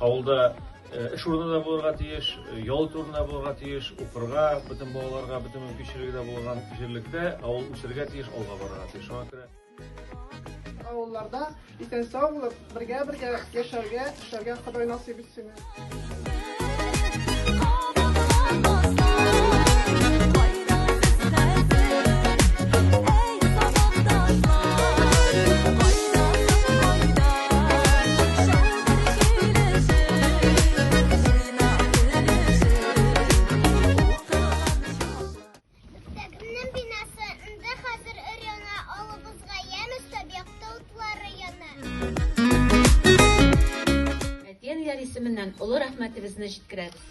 Авылда эш урынында булырга тиеш, ял турында булырга тиеш, укырга, бөтен балаларга, бөтен мөмкинчелеге булган җирлектә авыл үсәргә тиеш, алга барырга тиеш. Шуңа күрә авылларда исән сау булып, бергә яшәргә, эшләргә Ходай насыйп итсен. Исеменнән олы рәхмәтебезне җиткерәбез.